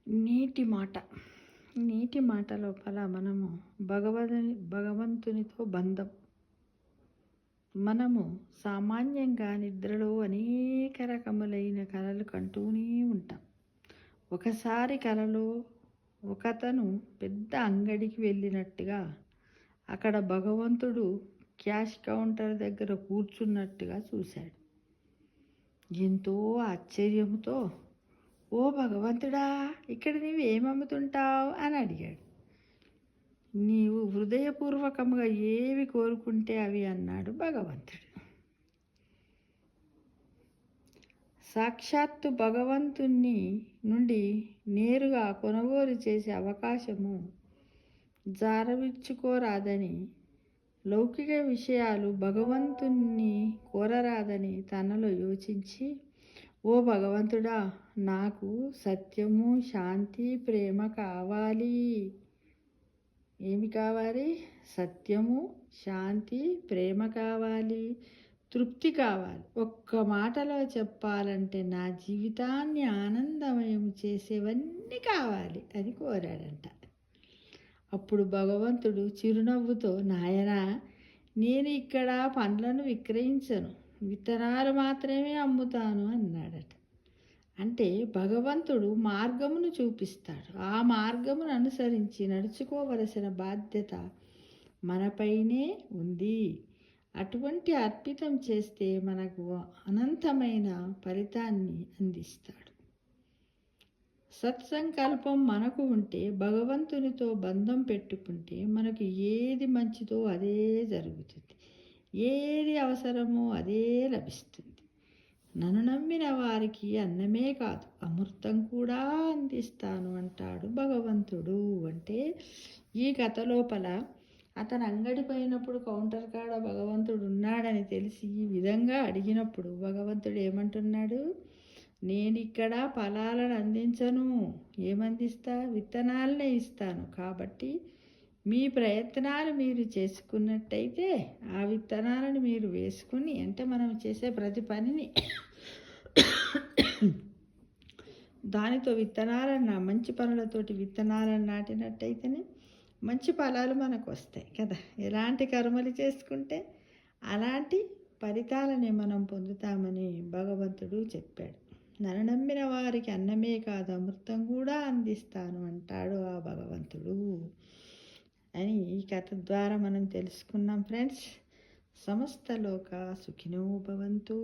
నీటి మాట. నీటి మాట లోపల మనము భగవంతునితో బంధం. మనము సామాన్యంగా నిద్రలో అనేక రకములైన కలలు కంటూనే ఉంటాం. ఒకసారి కలలో ఒకతను పెద్ద అంగడికి వెళ్ళినట్టుగా, అక్కడ భగవంతుడు క్యాష్ కౌంటర్ దగ్గర కూర్చున్నట్టుగా చూశాడు. ఎంతో ఆశ్చర్యంతో, "ఓ భగవంతుడా, ఇక్కడ నీవేమమ్ముతుంటావు?" అని అడిగాడు. "నీవు హృదయపూర్వకముగా ఏవి కోరుకుంటే అవి" అన్నాడు భగవంతుడు. సాక్షాత్తు భగవంతుని నుండి నేరుగా కొనుగోలు చేసే అవకాశము జారవిడ్చుకోరాదని, లౌకిక విషయాలు భగవంతుణ్ణి కోరరాదని తనలో యోచించి, "ఓ భగవంతుడా, నాకు సత్యము, శాంతి, ప్రేమ కావాలి." ఏమి కావాలి? సత్యము, శాంతి, ప్రేమ కావాలి, తృప్తి కావాలి. ఒక్క మాటలో చెప్పాలంటే నా జీవితాన్ని ఆనందమయం చేసేవన్నీ కావాలి అని కోరాడంట. అప్పుడు భగవంతుడు చిరునవ్వుతో, "నాయనా, నేను ఇక్కడ పండ్లను విక్రయించను, విత్తనాలు మాత్రమే అమ్ముతాను" అన్నాడట. అంటే భగవంతుడు మార్గమును చూపిస్తాడు. ఆ మార్గమును అనుసరించి నడుచుకోవలసిన బాధ్యత మనపైనే ఉంది. అటువంటి అర్పితం చేస్తే మనకు అనంతమైన ఫలితాన్ని అందిస్తాడు. సత్సంకల్పం మనకు ఉంటే, భగవంతునితో బంధం పెట్టుకుంటే మనకు ఏది మంచిదో అదే జరుగుతుంది, ఏది అవసరమో అదే లభిస్తుంది. నన్ను నమ్మిన వారికి అన్నమే కాదు, అమృతం కూడా అందిస్తాను అంటాడు భగవంతుడు. అంటే ఈ కథ లోపల అతను అంగడి పోయినప్పుడు కౌంటర్ కాడ భగవంతుడు ఉన్నాడని తెలిసి ఈ విధంగా అడిగినప్పుడు భగవంతుడు ఏమంటున్నాడు? "నేను ఇక్కడ ఫలాలను అందించను, ఏమందిస్తా? విత్తనాలనే ఇస్తాను. కాబట్టి మీ ప్రయత్నాలు మీరు చేసుకున్నట్టయితే ఆ విత్తనాలను మీరు వేసుకుని, అంటే మనం చేసే ప్రతి పనిని దానితో విత్తనాలను, మంచి పనులతోటి విత్తనాలను నాటినట్టయితేనే మంచి ఫలాలు మనకు వస్తాయి కదా. ఎలాంటి కర్మలు చేసుకుంటే అలాంటి ఫలితాలని మనం పొందుతామని భగవంతుడు చెప్పాడు. నన్ను నమ్మిన వారికి అన్నమే కాదు, అమృతం కూడా అందిస్తాను అంటాడు ఆ భగవంతుడు అని ఈ కథ ద్వారా మనం తెలుసుకున్నాం ఫ్రెండ్స్. సమస్త లోక సుఖినో భవంతు.